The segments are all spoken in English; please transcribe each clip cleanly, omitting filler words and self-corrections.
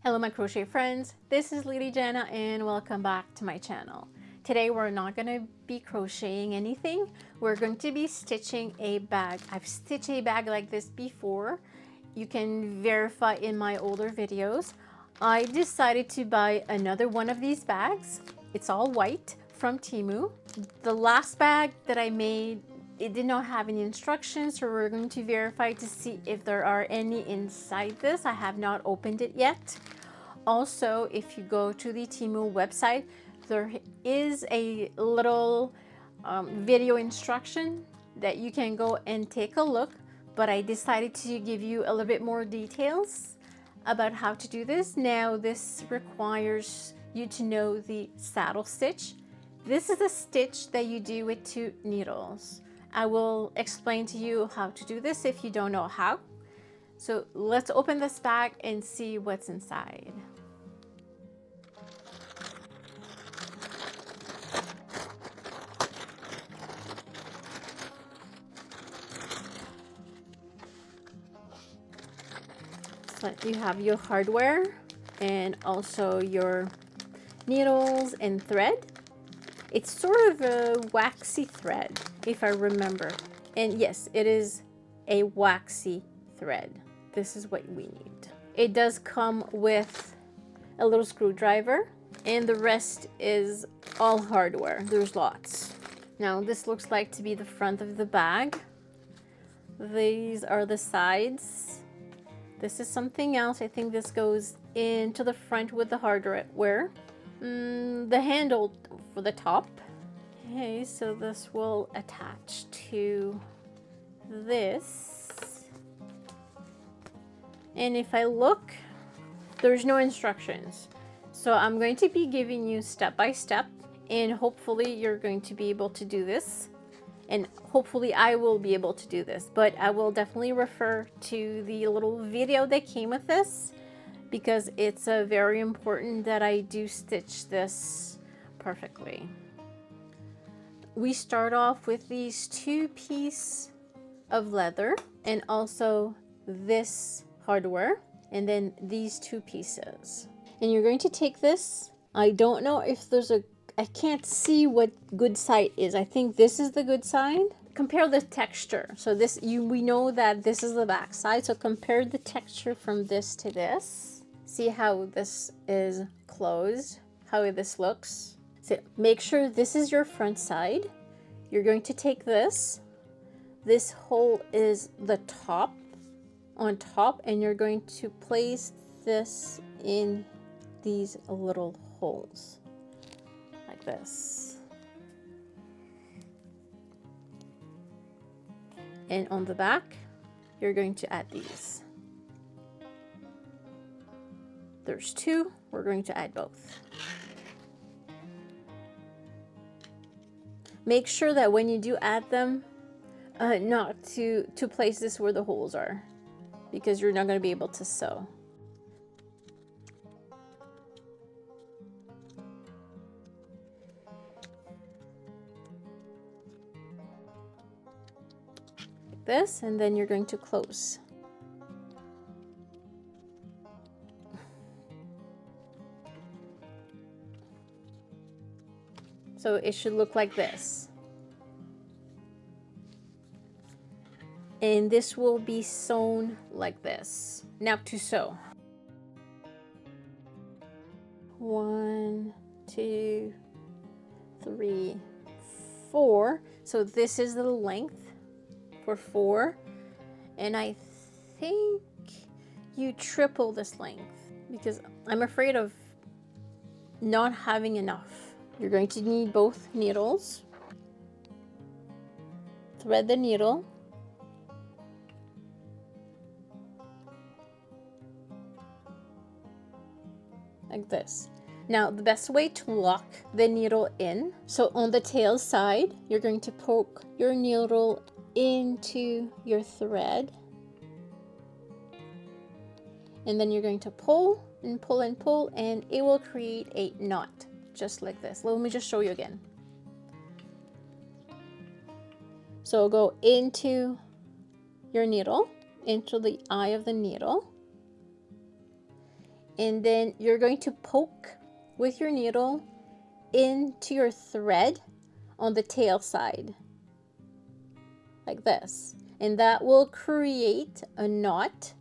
Hello my crochet friends, this is Lady Jana and welcome back to my channel. Today we're not going to be crocheting anything, we're going to be stitching a bag. I've stitched a bag like this before, you can verify in my older videos. I decided to buy another one of these bags, it's all white from Temu. The last bag that I made, it did not have any instructions, so we're going to verify to see if there are any inside this. I have not opened it yet. Also, if you go to the Temu website, there is a little video instruction that you can go and take a look, but I decided to give you a little bit more details about how to do this. Now, this requires you to know the saddle stitch. This is a stitch that you do with 2 needles. I will explain to you how to do this if you don't know how. So let's open this bag and see what's inside. So you have your hardware and also your needles and thread. It's sort of a waxy thread, if I remember. And yes, it is a waxy thread. This is what we need. It does come with a little screwdriver, and the rest is all hardware. There's lots. Now, this looks like to be the front of the bag. These are the sides. This is something else. I think this goes into the front with the hardware. The handle for the top. Okay, so this will attach to this. And if I look, there's no instructions. So I'm going to be giving you step by step, and hopefully you're going to be able to do this. And hopefully I will be able to do this, but I will definitely refer to the little video that came with this, because it's very important that I do stitch this perfectly. We start off with these 2 pieces of leather and also this hardware, and then these 2 pieces. And you're going to take this. I don't know if there's I can't see what good side is. I think this is the good side. Compare the texture. So this, we know that this is the back side. So compare the texture from this to this. See how this is closed, how this looks. So make sure this is your front side. You're going to take this. This hole is the top, on top, and you're going to place this in these little holes. Like this. And on the back, you're going to add these. There's 2, we're going to add both. Make sure that when you do add them, not to place this where the holes are, because you're not going to be able to sew. This, and then you're going to close. So it should look like this. And this will be sewn like this. Now to sew. 1, 2, 3, 4. So this is the length for 4, and I think you triple this length, because I'm afraid of not having enough. You're going to need both needles. Thread the needle. Like this. Now, the best way to lock the needle in, so on the tail side, you're going to poke your needle into your thread, and then you're going to pull and pull and pull, and it will create a knot just like this. Let me just show you again. So go into your needle, into the eye of the needle, and then you're going to poke with your needle into your thread on the tail side, like this, and that will create a knot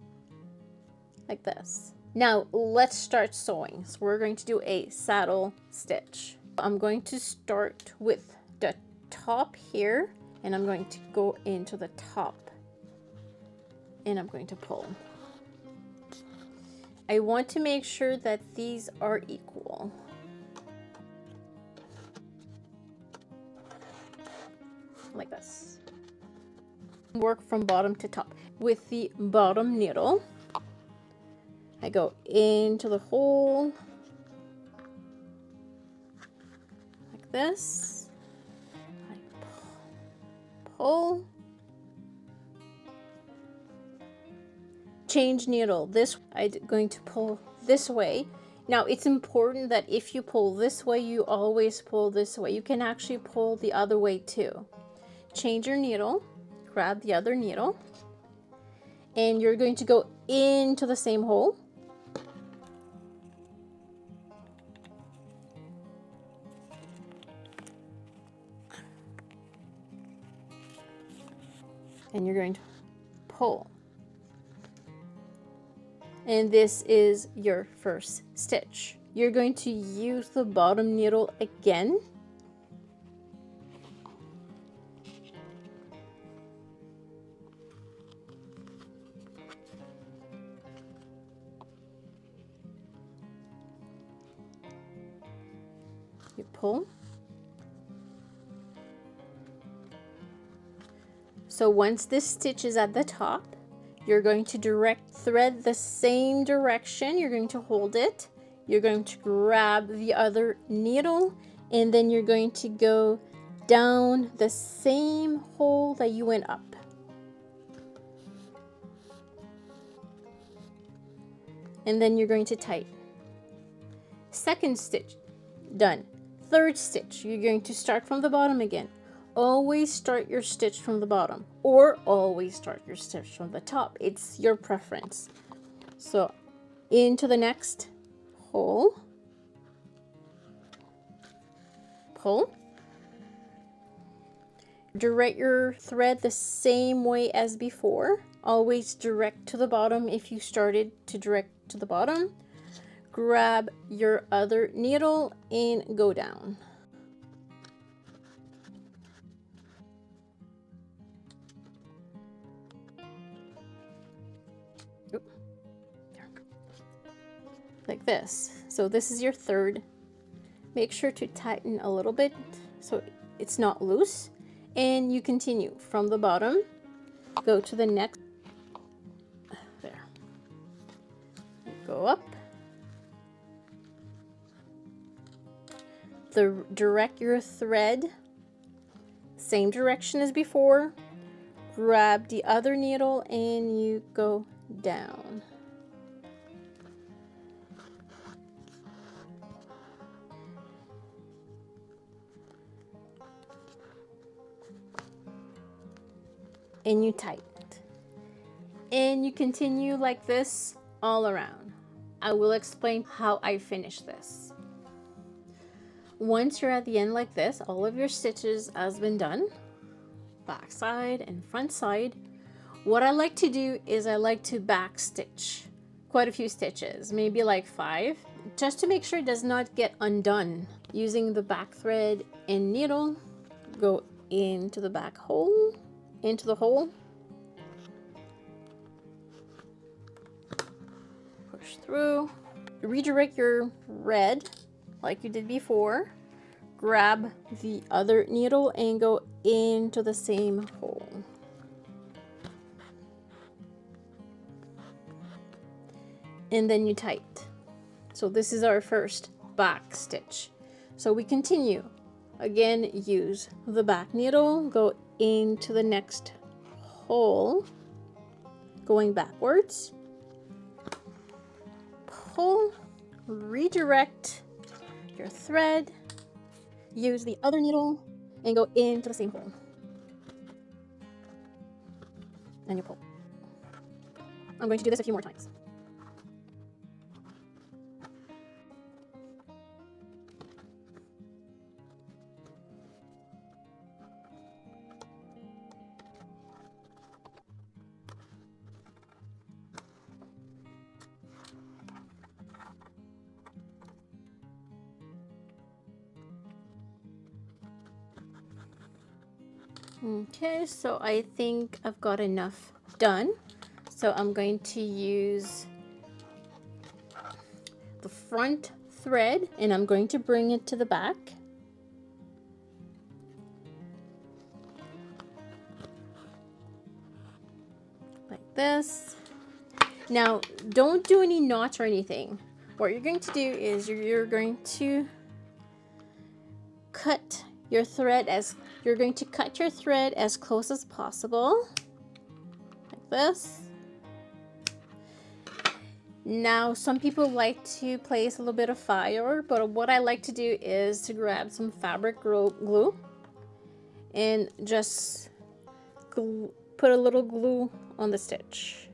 like this. Now let's start sewing. So we're going to do a saddle stitch. I'm going to start with the top here, and I'm going to go into the top, and I'm going to pull. I want to make sure that these are equal. Like this. Work from bottom to top. With the bottom needle, I go into the hole like this. I pull. Change needle. This I'm going to pull this way. Now it's important that if you pull this way, you always pull this way. You can actually pull the other way too. Change your needle, grab the other needle, and you're going to go into the same hole. And you're going to pull. And this is your first stitch. You're going to use the bottom needle again. You pull. So once this stitch is at the top, you're going to direct thread the same direction. You're going to hold it. You're going to grab the other needle, and then you're going to go down the same hole that you went up. And then you're going to tighten. Second stitch, done. Third stitch, you're going to start from the bottom again. Always start your stitch from the bottom, or always start your stitch from the top. It's your preference. So into the next hole, pull. Direct your thread the same way as before. Always direct to the bottom if you started to direct to the bottom. Grab your other needle and go down. Like this. So this is your third. Make sure to tighten a little bit so it's not loose, and you continue from the bottom, go to the next. There, go up, direct your thread same direction as before, grab the other needle and you go down. And you tighten it. And you continue like this all around. I will explain how I finish this. Once you're at the end like this, all of your stitches has been done, back side and front side. What I like to do is I like to back stitch quite a few stitches, maybe like 5, just to make sure it does not get undone. Using the back thread and needle, go into the back hole, into the hole, push through, redirect your red like you did before, grab the other needle and go into the same hole. And then you tighten. So this is our first back stitch. So we continue. Again, use the back needle, go into the next hole, going backwards, pull, redirect your thread, use the other needle and go into the same hole, and you pull. I'm going to do this a few more times. Okay, so I think I've got enough done. So I'm going to use the front thread and I'm going to bring it to the back. Like this. Now, don't do any knots or anything. What you're going to do is you're going to cut your thread as close as possible. Like this. Now, some people like to place a little bit of fire, but what I like to do is to grab some fabric glue and just put a little glue on the stitch.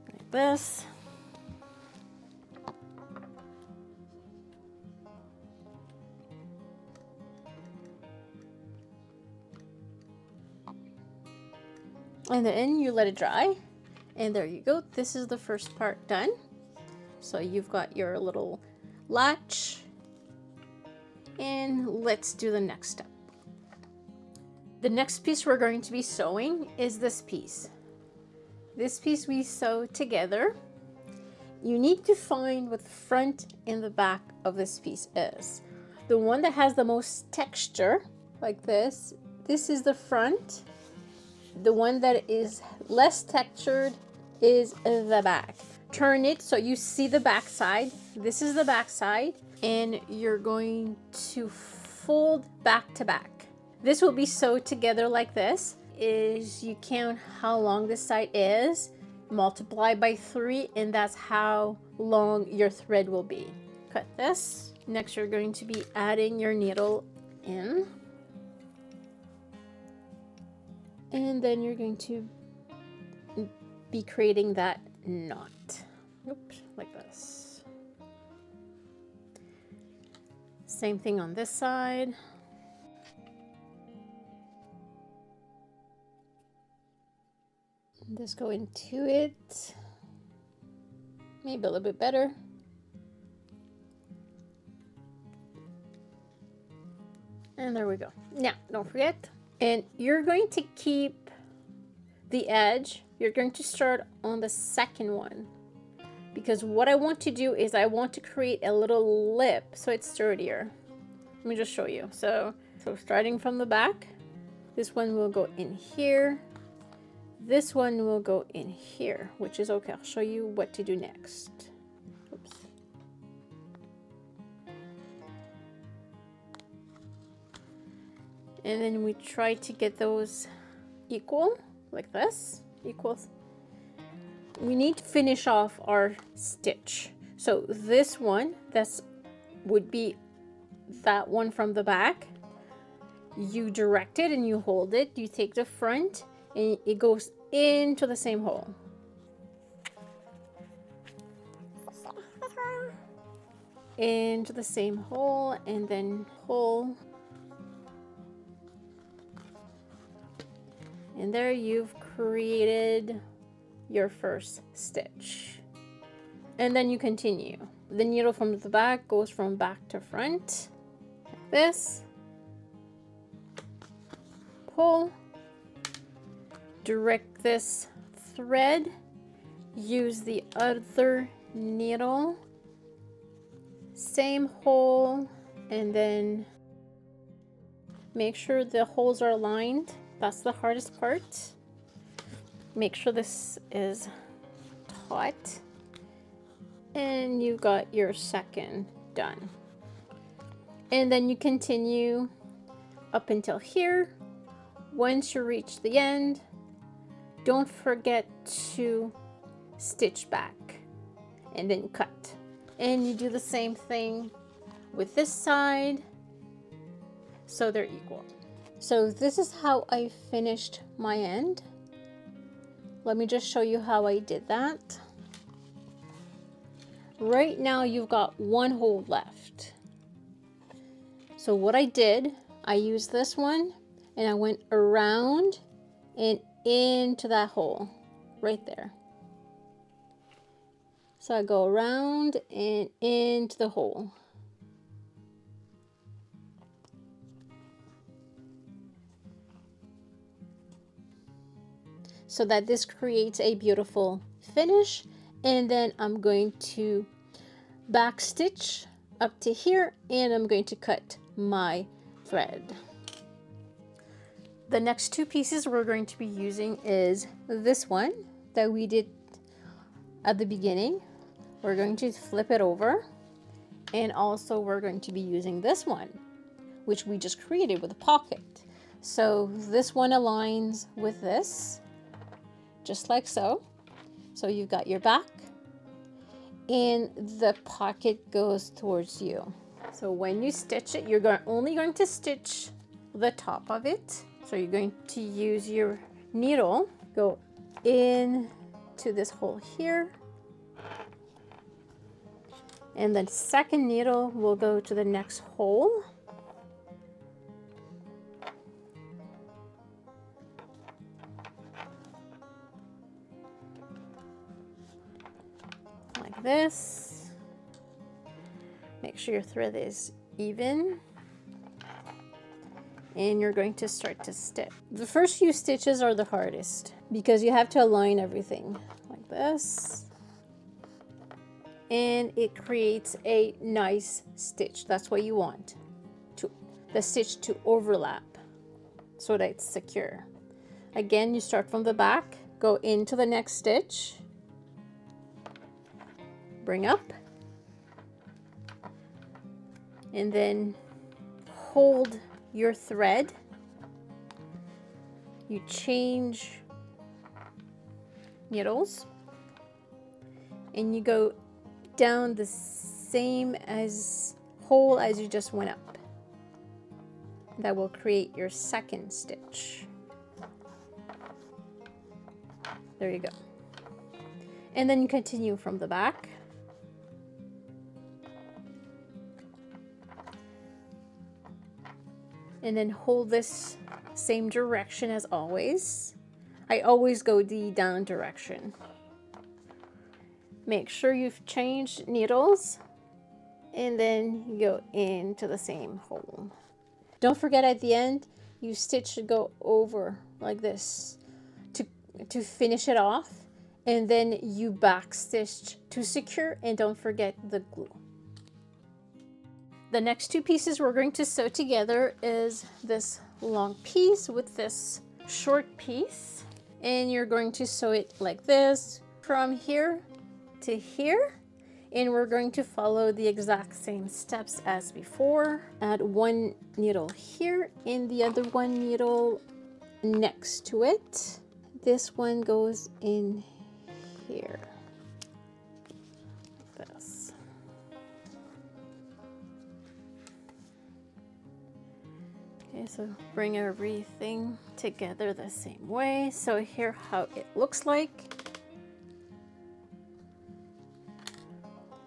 Like this. And then you let it dry. And there you go. This is the first part done. So you've got your little latch. And let's do the next step. The next piece we're going to be sewing is this piece. This piece we sew together. You need to find what the front and the back of this piece is. The one that has the most texture, like this is the front. The one that is less textured is the back. Turn it so you see the back side. This is the back side, and you're going to fold back to back. This will be sewed together like this. Is you count how long this side is, multiply by 3, and that's how long your thread will be. Cut this. Next, you're going to be adding your needle in. And then you're going to be creating that knot. Oops, like this. Same thing on this side. Just go into it. Maybe a little bit better. And there we go. Now, don't forget. And you're going to keep the edge. You're going to start on the second one. Because what I want to do is I want to create a little lip so it's sturdier. Let me just show you. So starting from the back, this one will go in here. This one will go in here, which is okay. I'll show you what to do next. Oops. And then we try to get those equal, like this, equals. We need to finish off our stitch. So this one, would be that one from the back. You direct it and you hold it. You take the front and it goes into the same hole. Into the same hole and then pull. And there you've created your first stitch. And then you continue. The needle from the back goes from back to front, like this. Pull. Direct this thread. Use the other needle. Same hole. And then make sure the holes are aligned. That's the hardest part. Make sure this is taut. And you got your second done. And then you continue up until here. Once you reach the end, don't forget to stitch back and then cut. And you do the same thing with this side so they're equal. So this is how I finished my end. Let me just show you how I did that. Right now you've got one hole left. So what I did, I used this one and I went around and into that hole right there. So I go around and into the hole. so that this creates a beautiful finish. And then I'm going to back stitch up to here, and I'm going to cut my thread. The next two pieces we're going to be using is this one that we did at the beginning. We're going to flip it over, and also we're going to be using this one, which we just created with a pocket. So this one aligns with this, just like so. So you've got your back, and the pocket goes towards you. So when you stitch it, you're only going to stitch the top of it. So you're going to use your needle, go in to this hole here, and the second needle will go to the next hole. Like this. Make sure your thread is even. And you're going to start to stitch. The first few stitches are the hardest because you have to align everything like this. And it creates a nice stitch. That's what you want, the stitch to overlap so that it's secure. Again, you start from the back, go into the next stitch, bring up, and then hold your thread. You change needles, and you go down the same hole as you just went up. That will create your second stitch. There you go. And then you continue from the back. And then hold this same direction as always. I always go the down direction. Make sure you've changed needles, and then you go into the same hole. Don't forget at the end, you stitch to go over like this to finish it off, and then you back stitch to secure, and don't forget the glue. The next two pieces we're going to sew together is this long piece with this short piece, and you're going to sew it like this from here to here, and we're going to follow the exact same steps as before. Add one needle here and the other one needle next to it. This one goes in here like this. Okay, so bring everything together the same way. So here how it looks like.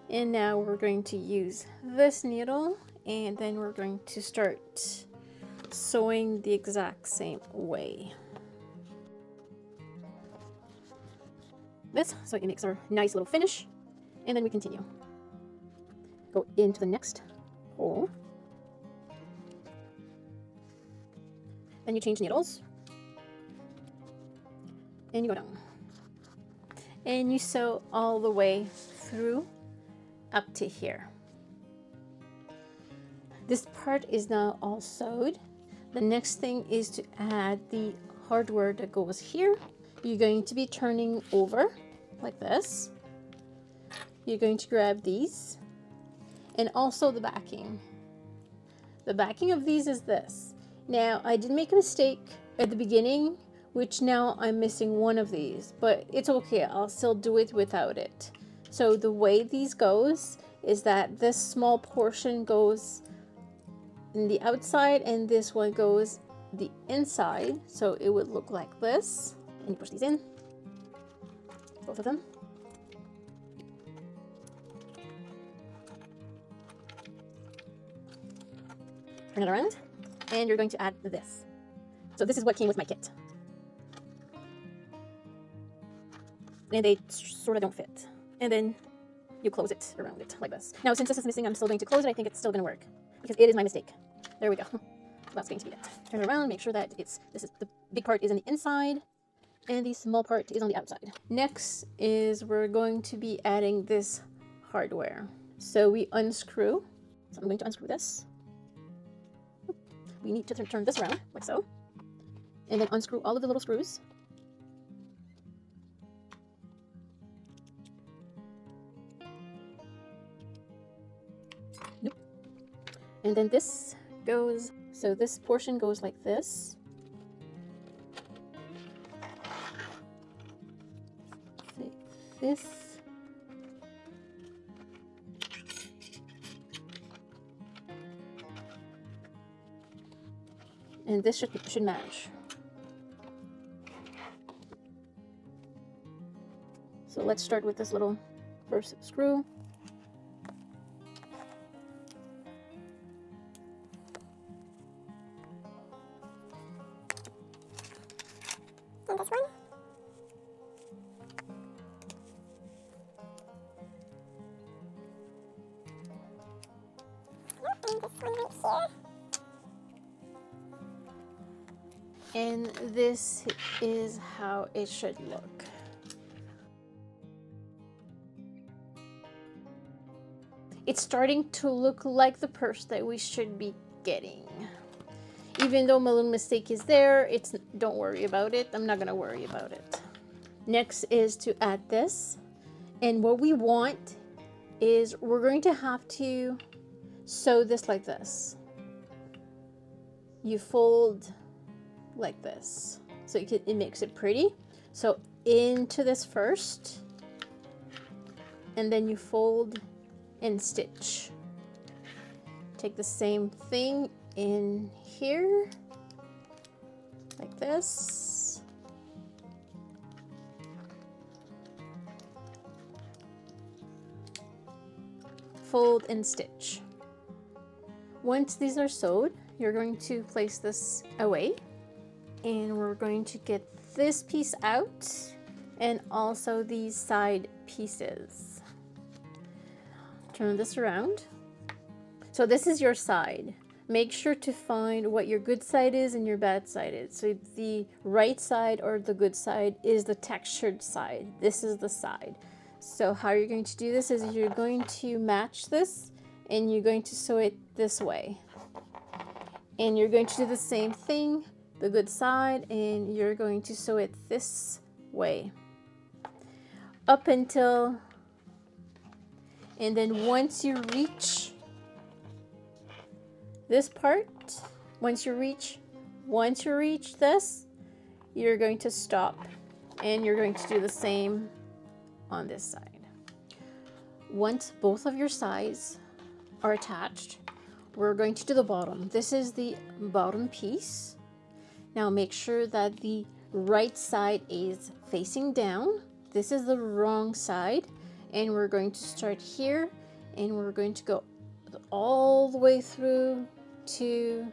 And now we're going to use this needle, and then we're going to start sewing the exact same way. This, so it makes our nice little finish, and then we continue. Go into the next hole. Then you change needles, and you go down. And you sew all the way through up to here. This part is now all sewed. The next thing is to add the hardware that goes here. You're going to be turning over like this. You're going to grab these, and also the backing. The backing of these is this. Now, I did make a mistake at the beginning, which now I'm missing one of these, but it's okay, I'll still do it without it. So the way these goes is that this small portion goes in the outside and this one goes the inside. So it would look like this. And you push these in, both of them. Turn it around, and you're going to add this. So this is what came with my kit. And they sort of don't fit. And then you close it around it like this. Now, since this is missing, I'm still going to close it. I think it's still going to work because it is my mistake. There we go. So that's going to be it. Turn it around, make sure that the big part is in the inside, and the small part is on the outside. Next is we're going to be adding this hardware. So we unscrew. So I'm going to unscrew this. We need to turn this around, like so. And then unscrew all of the little screws. And then this goes, so this portion goes like this. Like this. And this should match. So let's start with this little first screw. And this one. Yep, and this one right here. And this is how it should look. It's starting to look like the purse that we should be getting. Even though my little mistake is there, don't worry about it. I'm not gonna worry about it. Next is to add this. And what we want is we're going to have to sew this like this. You fold like this. So it makes it pretty. So into this first. And then you fold and stitch. Take the same thing in here, like this. Fold and stitch. Once these are sewed, you're going to place this away, and we're going to get this piece out and also these side pieces. Turn this around. So this is your side. Make sure to find what your good side is and your bad side is. So the right side or the good side is the textured side. This is the side. So how you're going to do this is you're going to match this and you're going to sew it this way. And you're going to do the same thing, the good side, and you're going to sew it this way. Up until, and then once you reach this part, once you reach this, you're going to stop and you're going to do the same on this side. Once both of your sides are attached, we're going to do the bottom. This is the bottom piece. Now make sure that the right side is facing down. This is the wrong side, and we're going to start here and we're going to go all the way through to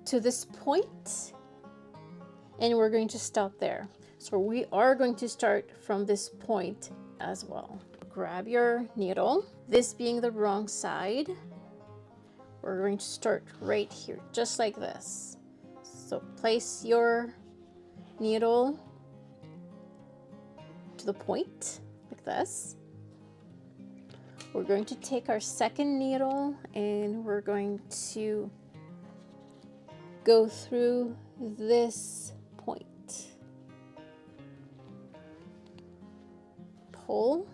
this point, and we're going to stop there. So we are going to start from this point as well. Grab your needle, this being the wrong side. We're going to start right here, just like this. So place your needle to the point, like this. We're going to take our second needle and we're going to go through this point. Pull,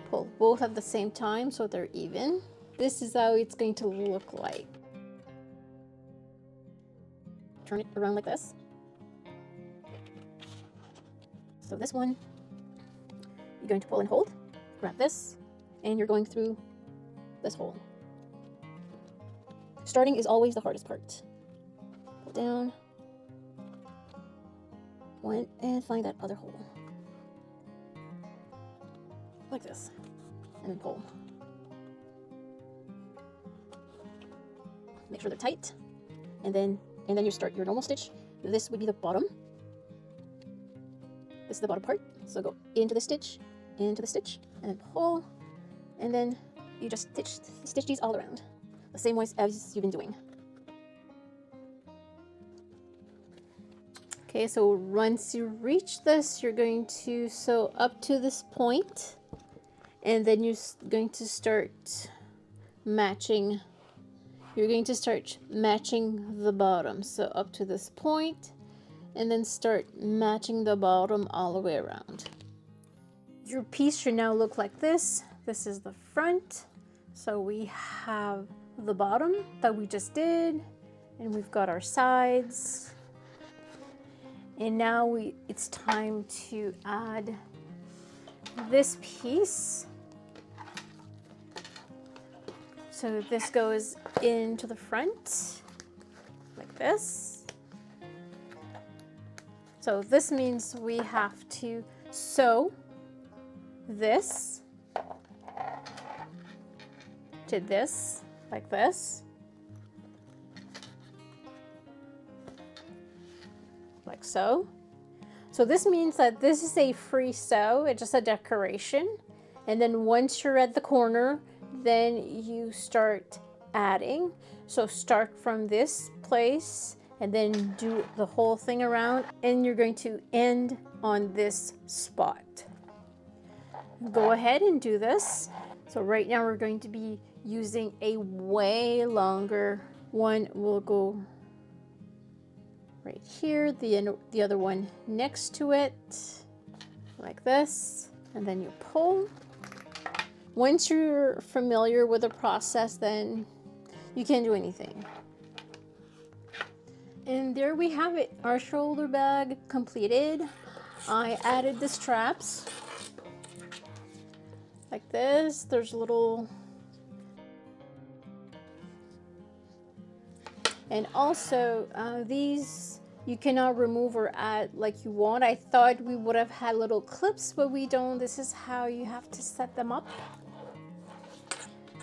pull both at the same time so they're even. This is how it's going to look like. Turn it around like this. So this one, you're going to pull and hold. Grab this, and you're going through this hole. Starting is always the hardest part. Pull down, one, and find that other hole. Like this, and then pull. Make sure they're tight, and then you start your normal stitch. This would be the bottom. This is the bottom part. So go into the stitch, into the stitch, and then pull, and then you just stitch these all around, the same way as you've been doing. Okay, so once you reach this, you're going to sew up to this point, and then you're going to start matching. You're going to start matching the bottom. So up to this point, and then start matching the bottom all the way around. Your piece should now look like this. This is the front. So we have the bottom that we just did, and we've got our sides. And now it's time to add this piece. So this goes into the front like this. So this means we have to sew this to this like this. Like so. So this means that this is a free sew, it's just a decoration. And then once you're at the corner, then you start adding. So start from this place and then do the whole thing around, and you're going to end on this spot. Go ahead and do this. So right now we're going to be using a way longer one. We'll go right here, the other one next to it, like this, and then you pull. Once you're familiar with the process, then you can do anything. And there we have it, our shoulder bag completed. I added the straps like this. There's little, and also these you cannot remove or add like you want. I thought we would have had little clips, but we don't. This is how you have to set them up.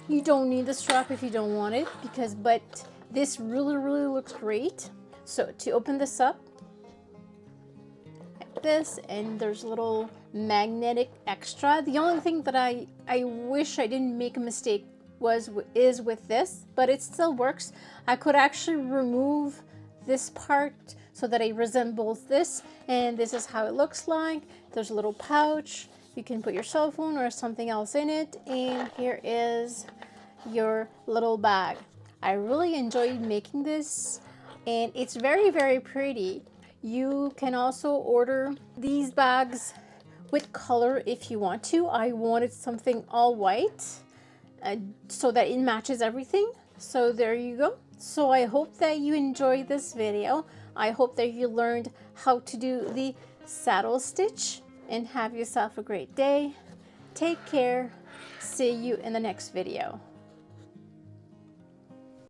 You don't need the strap if you don't want it, but this really looks great. So to open this up like this, and there's a little magnetic extra. The only thing that I wish I didn't make a mistake is with this, but it still works. I could actually remove this part so that it resembles this, and this is how it looks like. There's a little pouch. You can put your cell phone or something else in it, and here is your little bag. I really enjoyed making this, and it's very pretty. You can also order these bags with color if you want to. I wanted something all white so that it matches everything. So there you go. So I hope that you enjoyed this video. I hope that you learned how to do the saddle stitch, and have yourself a great day. Take care. See you in the next video.